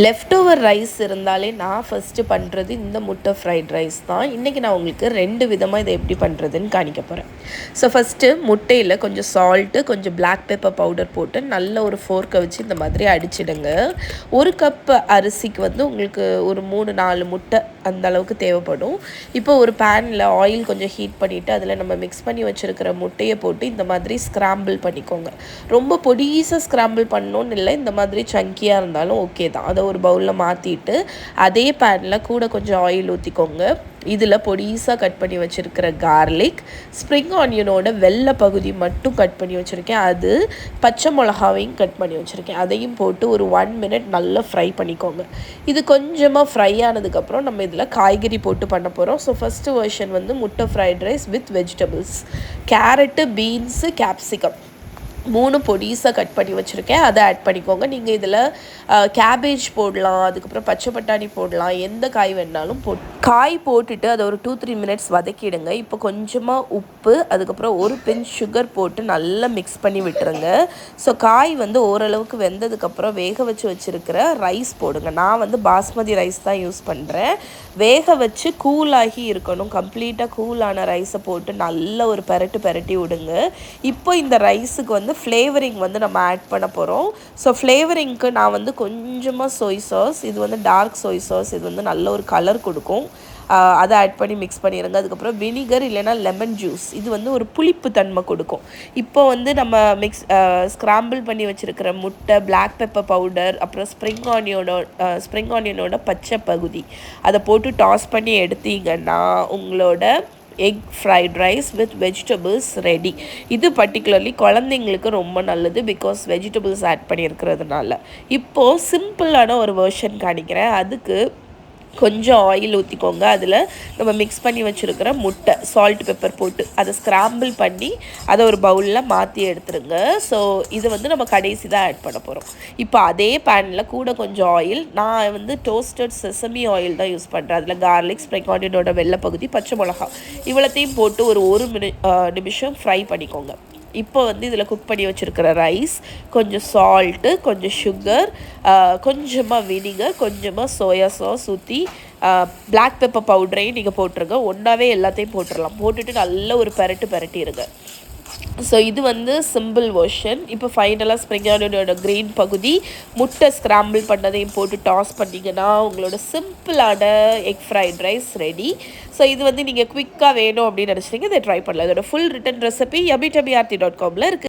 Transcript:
Left over rice இருந்தாலே நான் first பண்ணுறது இந்த முட்டை ஃப்ரைட் ரைஸ் தான். இன்றைக்கி நான் உங்களுக்கு 2 விதமாக இதை எப்படி பண்ணுறதுன்னு காணிக்க போகிறேன். ஸோ ஃபஸ்ட்டு முட்டையில் கொஞ்சம் சால்ட்டு, கொஞ்சம் பிளாக் பெப்பர் பவுடர் போட்டு நல்ல ஒரு ஃபோர்க்கை வச்சு இந்த மாதிரி அடிச்சிடுங்க. 1 கப் அரிசிக்கு வந்து உங்களுக்கு ஒரு 3-4 முட்டை அந்த அளவுக்கு தேவைப்படும். இப்போ ஒரு பேனில் ஆயில் கொஞ்சம் ஹீட் பண்ணிவிட்டு அதில் நம்ம மிக்ஸ் பண்ணி வச்சுருக்கிற முட்டையை போட்டு இந்த மாதிரி ஸ்க்ராம்பிள் பண்ணிக்கோங்க. ரொம்ப பொடிசாக ஸ்க்ராம்பிள் பண்ணணும்னு இல்லை, இந்த மாதிரி சங்கியாக இருந்தாலும் ஓகே தான். அதை ஒரு பவுலில் மாற்றிட்டு அதே பேனில் கூட கொஞ்சம் ஆயில் ஊற்றிக்கோங்க. இதில் பொடிசாக கட் பண்ணி வச்சுருக்கிற கார்லிக், ஸ்ப்ரிங் ஆனியனோட வெள்ளை பகுதி மட்டும் கட் பண்ணி வச்சுருக்கேன், அது பச்சை மிளகாவையும் கட் பண்ணி வச்சுருக்கேன், அதையும் போட்டு ஒரு 1 மினிட் நல்லா ஃப்ரை பண்ணிக்கோங்க. இது கொஞ்சமாக ஃப்ரை ஆனதுக்கப்புறம் நம்ம இதில் காய்கறி போட்டு பண்ண போகிறோம். ஸோ ஃபஸ்ட்டு வெர்ஷன் வந்து முட்டை fried rice with vegetables. Carrot, beans, capsicum 3 பொடிசாக கட் பண்ணி வச்சுருக்கேன், அதை ஆட் பண்ணிக்கோங்க. நீங்கள் இதில் கேபேஜ் போடலாம், அதுக்கப்புறம் பச்சை பட்டாணி போடலாம், எந்த காய் வேணாலும் காய் போட்டுட்டு அதை ஒரு 2-3 மினிட்ஸ் வதக்கிடுங்க. இப்போ கொஞ்சமாக உப்பு, அதுக்கப்புறம் ஒரு பிஞ்ச் சுகர் போட்டு நல்லா மிக்ஸ் பண்ணி விட்டுருங்க. ஸோ காய் வந்து ஓரளவுக்கு வெந்ததுக்கப்புறம் வேக வச்சு வச்சுருக்கிற ரைஸ் போடுங்க. நான் வந்து பாஸ்மதி ரைஸ் தான் யூஸ் பண்ணுறேன். வேக வச்சு கூலாகி இருக்கணும், கம்ப்ளீட்டாக கூலான ரைஸை போட்டு நல்ல ஒரு பெரட்டி விடுங்க. இப்போ இந்த ரைஸுக்கு வந்து ஃப்ளேவரிங் வந்து நம்ம ஆட் பண்ண போகிறோம். ஸோ ஃப்ளேவரிங்க்கு நான் வந்து கொஞ்சமாக சோய் சாஸ், இது வந்து டார்க் சோய் சாஸ், இது வந்து நல்ல ஒரு கலர் கொடுக்கும், அதை ஆட் பண்ணி மிக்ஸ் பண்ணிடுங்க. அதுக்கப்புறம் வினிகர் இல்லைனா லெமன் ஜூஸ், இது வந்து ஒரு புளிப்பு தன்மை கொடுக்கும். இப்போ வந்து நம்ம ஸ்க்ராம்பிள் பண்ணி வச்சுருக்கிற முட்டை, பிளாக் பெப்பர் பவுடர், அப்புறம் ஸ்ப்ரிங் ஆனியனோட பச்சை பகுதி அதை போட்டு டாஸ் பண்ணி எடுத்தீங்கன்னா உங்களோட egg fried rice with vegetables ready. இது பர்டிகுலர்லி குழந்தைங்களுக்கு ரொம்ப நல்லது, பிகாஸ் வெஜிடபிள்ஸ் ஆட் பண்ணியிருக்கிறதுனால. இப்போது சிம்பிளான ஒரு வெர்ஷன் காணிக்கிறேன். அதுக்கு கொஞ்சம் ஆயில் ஊற்றிக்கோங்க. அதில் நம்ம மிக்ஸ் பண்ணி வச்சுருக்கிற முட்டை சால்ட் பெப்பர் போட்டு அதை ஸ்க்ராம்பிள் பண்ணி அதை ஒரு பவுலில் மாற்றி எடுத்துருங்க. ஸோ இது வந்து நம்ம கடைசி தான் ஆட் பண்ண போகிறோம். இப்போ அதே பேனில் கூட கொஞ்சம் ஆயில், நான் வந்து டோஸ்டட் செசமி ஆயில் தான் யூஸ் பண்ணுறேன். அதில் கார்லிக், ஸ்ப்ரிங் ஆனியனோட வெள்ளை பகுதி, பச்சை மிளகா இவ்வளோத்தையும் போட்டு ஒரு 1 நிமிஷம் ஃப்ரை பண்ணிக்கோங்க. இப்போ வந்து இதில் குக் பண்ணி வச்சுருக்கிற ரைஸ், கொஞ்சம் சால்ட்டு, கொஞ்சம் சுகர், கொஞ்சமாக வினிகர், கொஞ்சமாக சோயா சாஸ் ஊற்றி பிளாக் பெப்பர் பவுடரையும் நீங்கள் போட்டுருங்க. ஒன்றாவே எல்லாத்தையும் போட்டுடலாம். போட்டுட்டு நல்ல ஒரு பெரட்டிடுங்க. ஸோ இது வந்து சிம்பிள் வெர்ஷன். இப்போ ஃபைனலாக ஸ்ப்ரிங் ஆனியனோட க்ரீன் பகுதி, முட்டை ஸ்க்ராம்பிள் பண்ணதையும் போட்டு டாஸ் பண்ணிங்கன்னா உங்களோட சிம்பிளான egg fried rice ready. So இது வந்து நீங்கள் குவிக்காக வேணும் அப்படின்னு நினச்சிட்டிங்க, இதை ட்ரை பண்ணலாம். இதோட ஃபுல் ரிட்டன் ரெசிபி yummy.aarthi.com இருக்குது.